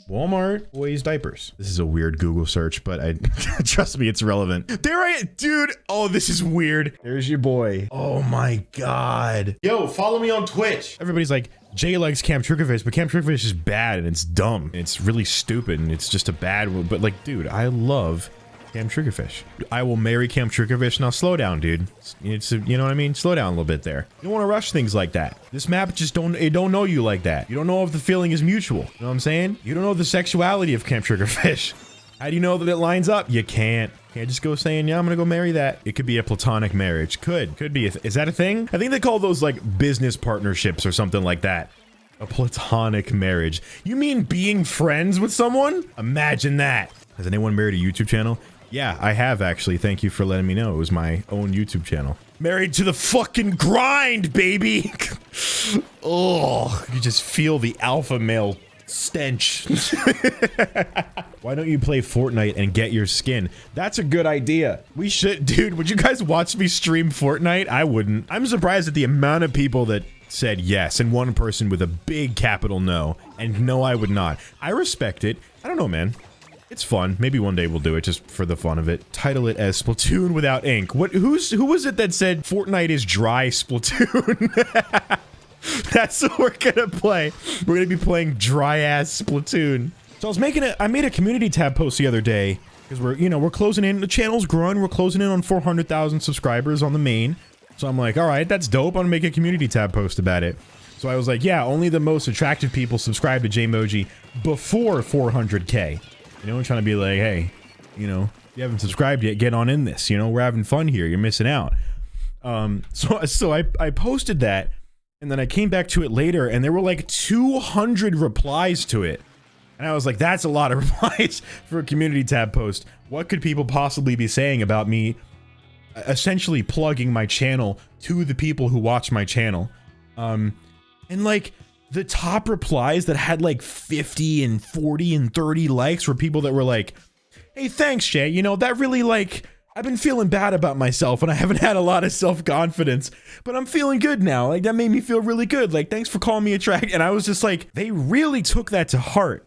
Walmart boys diapers. This is a weird Google search, but I trust me, it's relevant. There dude. Oh, this is weird. There's your boy. Oh my God. Yo, follow me on Twitch. Everybody's like, Jay likes Camp Triggerfish, but Camp Triggerfish is bad and it's dumb. And it's really stupid and it's just a bad one. But like, dude, I love Camp Triggerfish. I will marry Camp Triggerfish. Now slow down, dude. It's you know what I mean? Slow down a little bit there. You don't want to rush things like that. This map just don't know you like that. You don't know if the feeling is mutual. You know what I'm saying? You don't know the sexuality of Camp Triggerfish. How do you know that it lines up? You can't just go saying, yeah, I'm gonna go marry that. It could be a platonic marriage. Could be. Is that a thing? I think they call those like business partnerships or something like that. A platonic marriage. You mean being friends with someone? Imagine that. Has anyone married a YouTube channel? Yeah, I have actually. Thank you for letting me know. It was my own YouTube channel. Married to the fucking grind, baby. Oh, you just feel the alpha male stench. Why don't you play Fortnite and get your skin? That's a good idea. We should, dude, would you guys watch me stream Fortnite? I wouldn't. I'm surprised at the amount of people that said yes and one person with a big capital no. And no, I would not. I respect it. I don't know, man. It's fun. Maybe one day we'll do it just for the fun of it. Title it as Splatoon without ink. Who was it that said Fortnite is dry Splatoon? That's what we're gonna play. We're gonna be playing dry ass Splatoon. So I made a community tab post the other day because we're closing in. The channel's growing. We're closing in on 400,000 subscribers on the main. So I'm like, all right, that's dope. I'm gonna make a community tab post about it. So I was like, yeah, only the most attractive people subscribe to JayMoji before 400K. You know, I'm trying to be like, hey, you know, if you haven't subscribed yet, get on in this. You know, we're having fun here. You're missing out. So I posted that, and then I came back to it later, and there were like 200 replies to it. And I was like, that's a lot of replies for a community tab post. What could people possibly be saying about me essentially plugging my channel to the people who watch my channel? And like, the top replies that had like 50 and 40 and 30 likes were people that were like, hey, thanks, Jay. You know, that really like, I've been feeling bad about myself and I haven't had a lot of self-confidence, but I'm feeling good now. Like, that made me feel really good. Like, thanks for calling me attractive. And I was just like, they really took that to heart.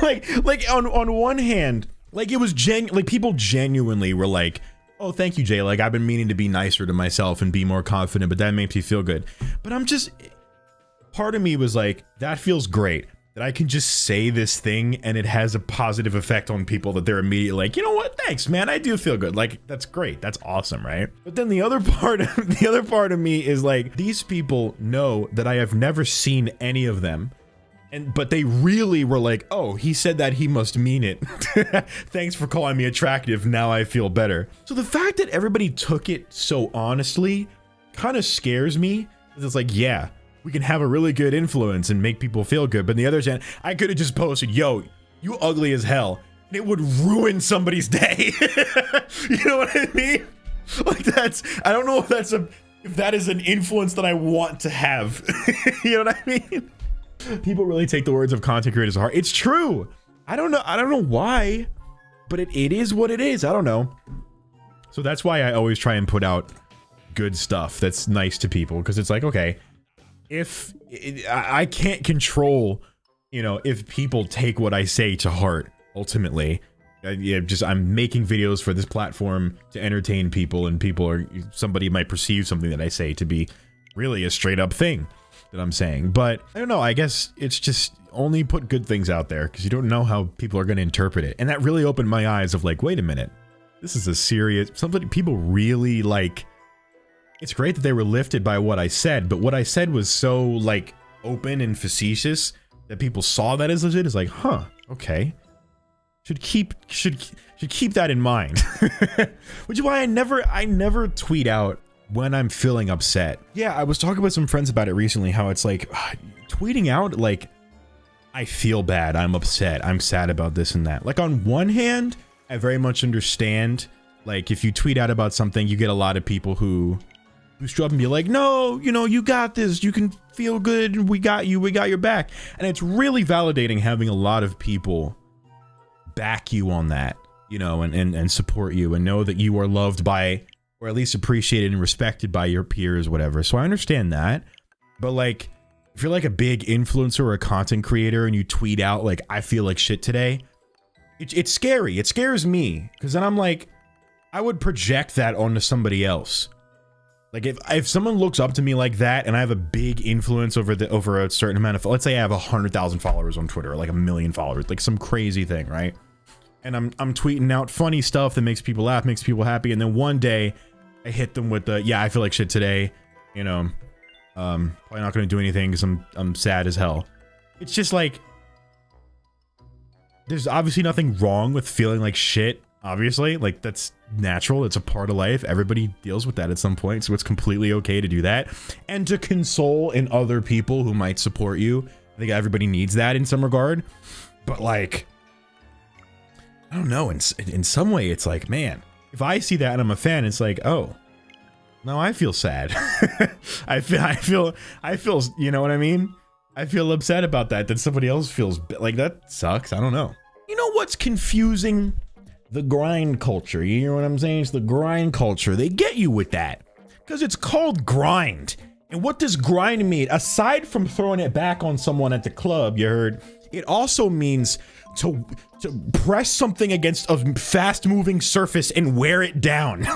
like on one hand, like it was like people genuinely were like, oh, thank you, Jay. Like, I've been meaning to be nicer to myself and be more confident, but that makes me feel good. But I'm just, part of me was like, that feels great that I can just say this thing and it has a positive effect on people that they're immediately like, you know what? Thanks, man. I do feel good. Like, that's great. That's awesome, right? But then the other part of me is like, these people know that I have never seen any of them. But they really were like, oh, he said that, he must mean it. Thanks for calling me attractive. Now I feel better. So the fact that everybody took it so honestly kind of scares me. It's like, yeah, we can have a really good influence and make people feel good. But on the other hand, I could have just posted, yo, you ugly as hell. And it would ruin somebody's day. You know what I mean? Like, I don't know if that is an influence that I want to have. You know what I mean? People really take the words of content creators to heart. It's true. I don't know why, but it is what it is. I don't know. So that's why I always try and put out good stuff that's nice to people, because it's like, okay, I can't control, you know, if people take what I say to heart. Ultimately, I'm making videos for this platform to entertain people, and somebody might perceive something that I say to be really a straight up thing that I'm saying. But I don't know, I guess it's just only put good things out there, because you don't know how people are going to interpret it. And that really opened my eyes of like, wait a minute, this is a serious, people really like, it's great that they were lifted by what I said, but what I said was so like open and facetious that people saw that as legit. It's like, huh, okay. Should keep that in mind. Which is why I never tweet out when I'm feeling upset. Yeah, I was talking with some friends about it recently, how it's like tweeting out like, I feel bad, I'm upset, I'm sad about this and that. Like, on one hand, I very much understand, like, if you tweet out about something, you get a lot of people who show up and be like, no, you know, you got this, you can feel good, we got you, we got your back. And it's really validating having a lot of people back you on that, you know, and support you and know that you are loved by, or at least appreciated and respected by your peers, whatever. So I understand that. But like, if you're like a big influencer or a content creator and you tweet out like, I feel like shit today, it's scary. It scares me because then I'm like, I would project that onto somebody else. Like if someone looks up to me like that and I have a big influence over a certain amount of, let's say I have 100,000 followers on Twitter, or like 1 million followers, like some crazy thing, right? And I'm tweeting out funny stuff that makes people laugh, makes people happy, and then one day I hit them with the, yeah, I feel like shit today, you know, probably not gonna do anything because I'm sad as hell. It's just like, there's obviously nothing wrong with feeling like shit, obviously, like that's natural, it's a part of life, everybody deals with that at some point, so it's completely okay to do that, and to console in other people who might support you. I think everybody needs that in some regard, but like, I don't know, in some way it's like, man, if I see that and I'm a fan, it's like, oh, no, I feel sad. I feel, you know what I mean? I feel upset about that somebody else feels like that sucks. I don't know. You know what's confusing? The grind culture. You hear what I'm saying? It's the grind culture. They get you with that because it's called grind. And what does grind mean? Aside from throwing it back on someone at the club, you heard, it also means to press something against a fast moving surface and wear it down.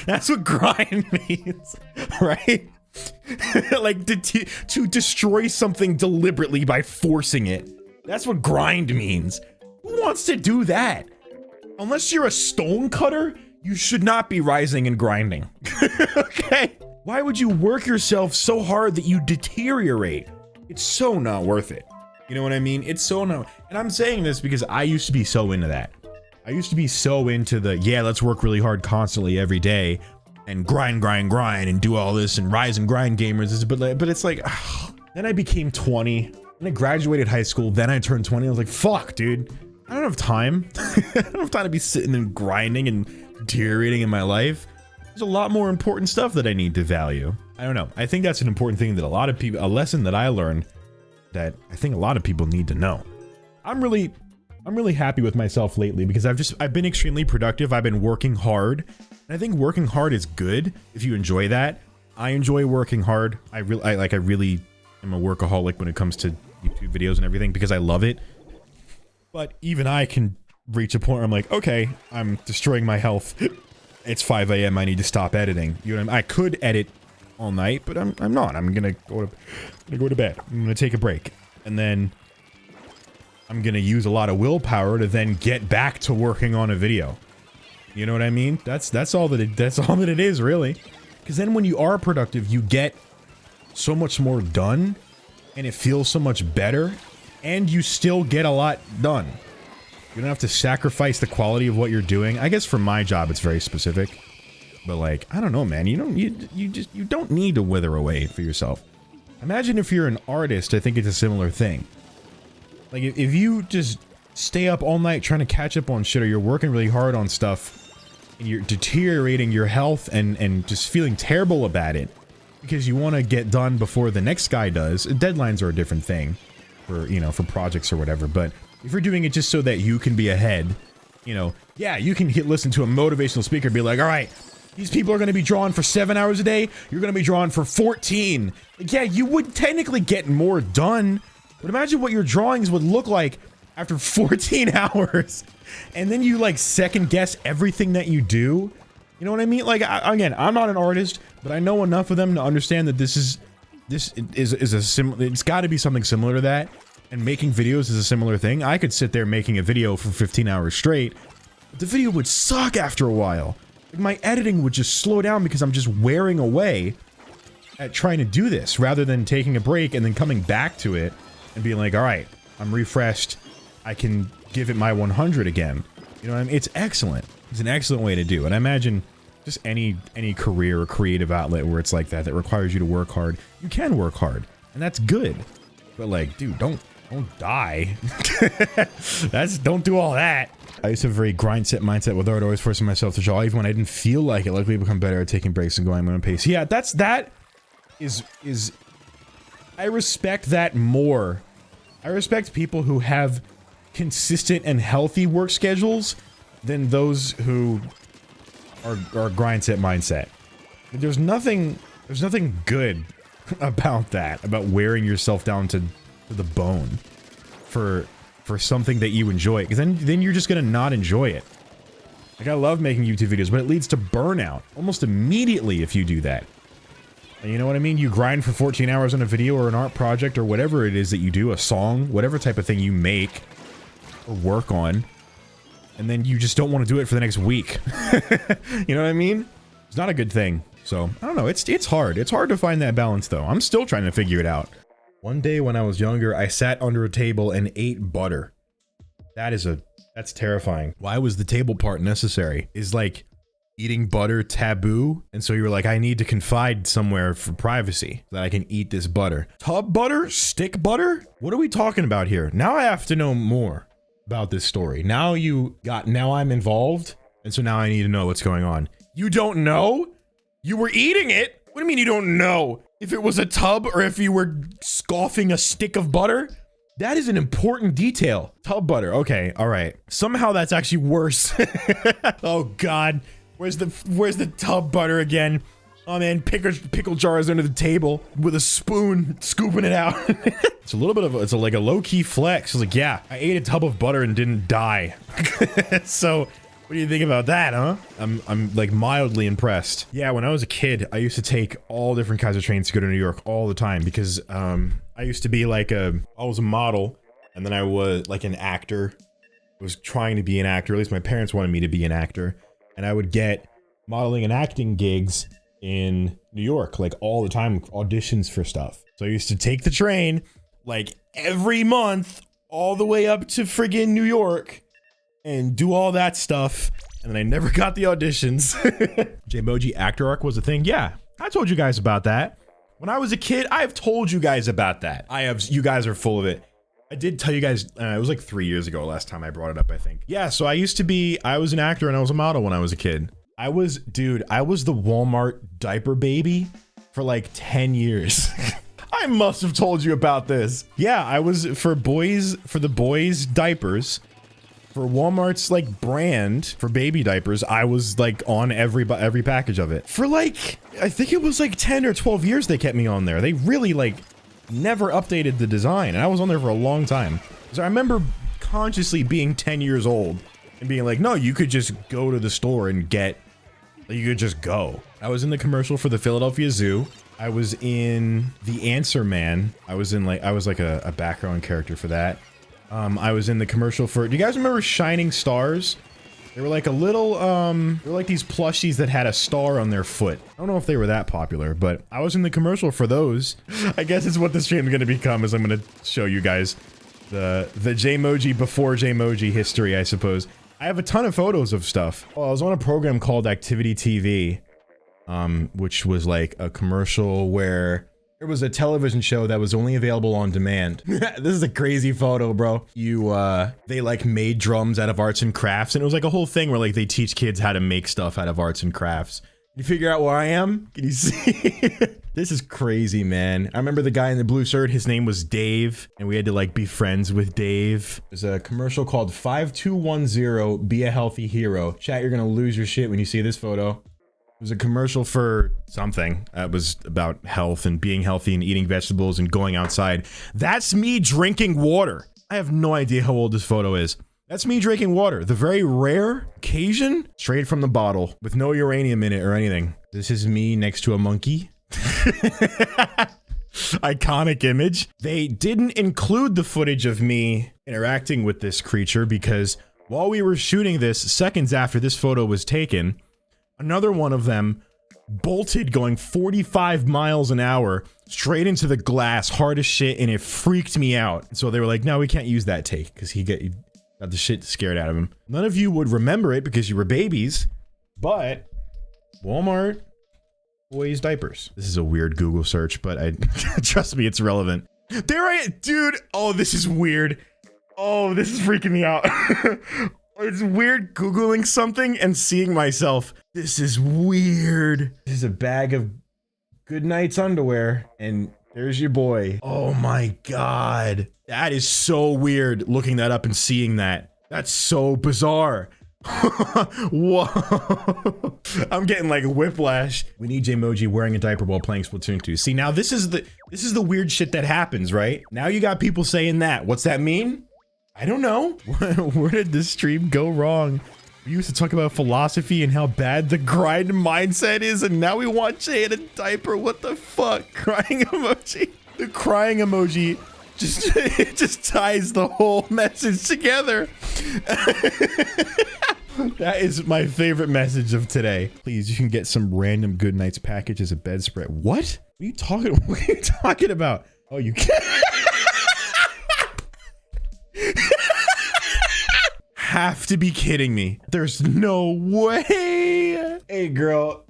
That's what grind means, right? Like to destroy something deliberately by forcing it. That's what grind means. Who wants to do that? Unless you're a stone cutter, you should not be rising and grinding. Okay? Why would you work yourself so hard that you deteriorate? It's so not worth it. You know what I mean? It's so not. And I'm saying this because I used to be so into that. I used to be so into the, yeah, let's work really hard constantly every day and grind and do all this and rise and grind gamers. But it's like, then I became 20 and I graduated high school. Then I turned 20. I was like, fuck, dude. I don't have time. I don't have time to be sitting and grinding and deteriorating in my life. There's a lot more important stuff that I need to value. I don't know. I think that's an important thing that a lot of people, a lesson that I learned that I think a lot of people need to know. I'm really happy with myself lately because I've been extremely productive. I've been working hard. And I think working hard is good if you enjoy that. I enjoy working hard. I really am a workaholic when it comes to YouTube videos and everything because I love it. But even I can reach a point where I'm like, okay, I'm destroying my health. It's 5 a.m. I need to stop editing. You know what I mean? I could edit all night, but I'm not. I'm gonna go to bed. I'm gonna take a break, and then I'm gonna use a lot of willpower to then get back to working on a video. You know what I mean? That's all that it is, really. Because then when you are productive, you get so much more done, and it feels so much better. And you still get a lot done. You don't have to sacrifice the quality of what you're doing. I guess for my job, it's very specific. But like, I don't know, man. You don't need to wither away for yourself. Imagine if you're an artist. I think it's a similar thing. Like if you just stay up all night trying to catch up on shit, or you're working really hard on stuff, and you're deteriorating your health and just feeling terrible about it because you want to get done before the next guy does. Deadlines are a different thing. For, you know, for projects or whatever, but if you're doing it just so that you can be ahead, you know, yeah, you can listen to a motivational speaker and be like, all right, these people are going to be drawing for 7 hours a day, you're going to be drawing for 14. Like, yeah, you would technically get more done, but imagine what your drawings would look like after 14 hours, and then you like second guess everything that you do. You know what I mean? Like, again, I'm not an artist, but I know enough of them to understand that this is a similar, it's got to be something similar to that, and making videos is a similar thing. I could sit there making a video for 15 hours straight, but the video would suck after a while. Like, my editing would just slow down because I'm just wearing away at trying to do this, rather than taking a break and then coming back to it and being like, all right, I'm refreshed, I can give it my 100 again. You know what I mean? It's excellent. It's an excellent way to do it. I imagine just any career or creative outlet where it's like that requires you to work hard, you can work hard, and that's good. But like, dude, don't die. Don't do all that. I used to have a very grind set mindset with art, always forcing myself to draw even when I didn't feel like it. Luckily, I've become better at taking breaks and going at my own pace. Yeah, that is I respect that more. I respect people who have consistent and healthy work schedules than those who are grind set mindset. There's nothing good about that, about wearing yourself down to the bone for something that you enjoy, because then you're just gonna not enjoy it. Like, I love making YouTube videos, but it leads to burnout almost immediately if you do that. And you know what I mean? You grind for 14 hours on a video or an art project or whatever it is that you do, a song, whatever type of thing you make or work on, and then you just don't want to do it for the next week. You know what I mean? It's not a good thing. So, I don't know, it's hard. It's hard to find that balance, though. I'm still trying to figure it out. One day when I was younger, I sat under a table and ate butter. That's terrifying. Why was the table part necessary? Is, like, eating butter taboo? And so you were like, I need to confide somewhere for privacy so that I can eat this butter. Tub butter? Stick butter? What are we talking about here? Now I have to know more about this story. Now I'm involved, and so now I need to know what's going on. You don't know? You were eating it? What do you mean you don't know? If it was a tub or if you were scoffing a stick of butter? That is an important detail. Tub butter. Okay, all right. Somehow that's actually worse. Oh God, where's the tub butter again? Oh man, pickle jars under the table with a spoon, scooping it out. It's a little bit of like a low-key flex. It's like, yeah, I ate a tub of butter and didn't die. So, what do you think about that, huh? I'm like mildly impressed. Yeah, when I was a kid, I used to take all different kinds of trains to go to New York all the time because I used to be like I was a model, and then I was like an actor. I was trying to be an actor, at least my parents wanted me to be an actor, and I would get modeling and acting gigs in New York, like all the time, auditions for stuff. So I used to take the train like every month all the way up to friggin' New York and do all that stuff, and then I never got the auditions. JayMoji actor arc was a thing. Yeah, I told you guys about that. When I was a kid, I've told you guys about that. You guys are full of it. I did tell you guys, it was like 3 years ago last time I brought it up, I think. Yeah, so I was an actor and I was a model when I was a kid. Dude, I was the Walmart diaper baby for like 10 years. I must have told you about this. Yeah, I was for the boys diapers. For Walmart's like brand for baby diapers, I was like on every package of it. For like, I think it was like 10 or 12 years they kept me on there. They really like never updated the design, and I was on there for a long time. So I remember consciously being 10 years old and being like, no, you could just go to the store and you could just go. I was in the commercial for the Philadelphia Zoo. I was in The Answer Man. I was like a background character for that. I was in the commercial for, do you guys remember Shining Stars? They were like a little, they were like these plushies that had a star on their foot. I don't know if they were that popular, but I was in the commercial for those. I guess it's what this stream is going to become, is I'm going to show you guys the JayMoji before JayMoji history, I suppose. I have a ton of photos of stuff. Well, I was on a program called Activity TV, which was like a commercial where there was a television show that was only available on demand. This is a crazy photo, bro. They like made drums out of arts and crafts, and it was like a whole thing where like they teach kids how to make stuff out of arts and crafts. You figure out where I am? Can you see? This is crazy, man. I remember the guy in the blue shirt, his name was Dave, and we had to like be friends with Dave. There's a commercial called 5210 Be a Healthy Hero. Chat, you're gonna lose your shit when you see this photo. It was a commercial for something that was about health and being healthy and eating vegetables and going outside. That's me drinking water. I have no idea how old this photo is. That's me drinking water. The very rare occasion, straight from the bottle, with no uranium in it or anything. This is me next to a monkey. Iconic image. They didn't include the footage of me interacting with this creature because while we were shooting this, seconds after this photo was taken, another one of them bolted going 45 miles an hour straight into the glass, hard as shit, and it freaked me out. So they were like, no, we can't use that take because he got the shit scared out of him. None of you would remember it because you were babies, but Walmart boys diapers. This is a weird Google search, but trust me, it's relevant. Dude, oh, this is weird. Oh, this is freaking me out. It's weird Googling something and seeing myself. This is weird. This is a bag of Goodnight's underwear, and there's your boy. Oh my God. That is so weird looking that up and seeing that. That's so bizarre. Whoa. I'm getting like whiplash. We need JayMoji wearing a diaper while playing Splatoon 2. See, now this is the weird shit that happens, right? Now you got people saying that. What's that mean? I don't know. Where did this stream go wrong? We used to talk about philosophy and how bad the grind mindset is, and now we want Jay in a diaper. What the fuck? Crying emoji. The crying emoji just ties the whole message together. That is my favorite message of today. Please, you can get some random good nights package as a bedspread. What? What are you talking about? Oh, you can't. Have to be kidding me. There's no way. Hey, girl.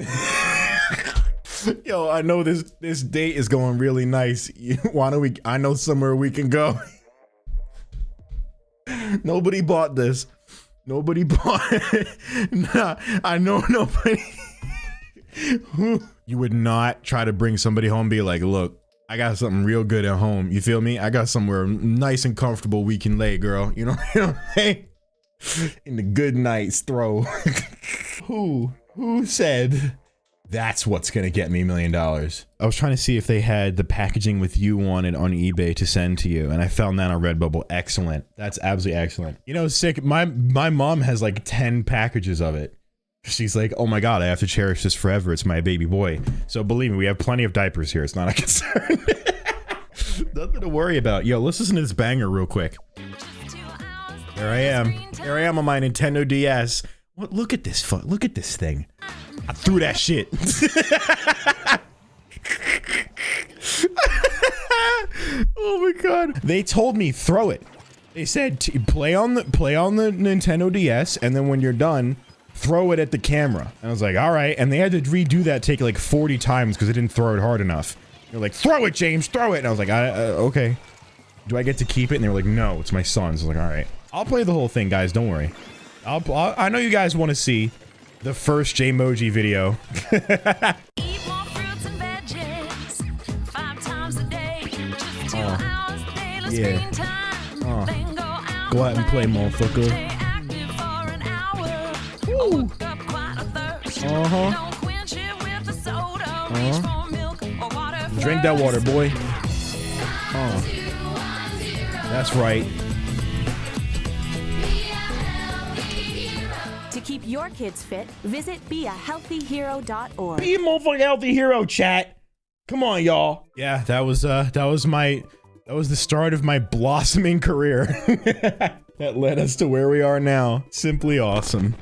Yo, I know this date is going really nice. Why don't we? I know somewhere we can go. Nobody bought this. Nobody bought it. Nah, I know nobody. You would not try to bring somebody home and be like, look, I got something real good at home. You feel me? I got somewhere nice and comfortable we can lay, girl. You know what I'm saying? In the good nights throw. Who said that's what's gonna get me $1 million? I was trying to see if they had the packaging with you on it on eBay to send to you, and I found that on Redbubble. Excellent. That's absolutely excellent. You know, sick. My mom has like 10 packages of it. She's like, oh my god, I have to cherish this forever. It's my baby boy. So believe me, we have plenty of diapers here. It's not a concern. Nothing to worry about. Yo, let's listen to this banger real quick. There I am. There I am on my Nintendo DS. What? Look at this. Look at this thing. I threw that shit. Oh my god. They told me throw it. They said play on the Nintendo DS, and then when you're done, throw it at the camera. And I was like, all right. And they had to redo that take like 40 times because they didn't throw it hard enough. They're like, throw it, James, throw it. And I was like, okay. Do I get to keep it? And they were like, no, it's my son's. I was like, all right. I'll play the whole thing, guys. Don't worry. I know you guys want to see the first JayMoji video. Eat more fruits and veggies 5 times a day. Just 2 hours daily screen time. Then go out and play, motherfucker. Stay active for an hour. Work up quite a thirst. Don't quench it with a soda. Reach for milk or water. Drink that water, boy. That's right. To keep your kids fit, visit beahealthyhero.org. Be a motherfucking healthy hero, chat. Come on, y'all. Yeah, that was the start of my blossoming career. That led us to where we are now. Simply awesome.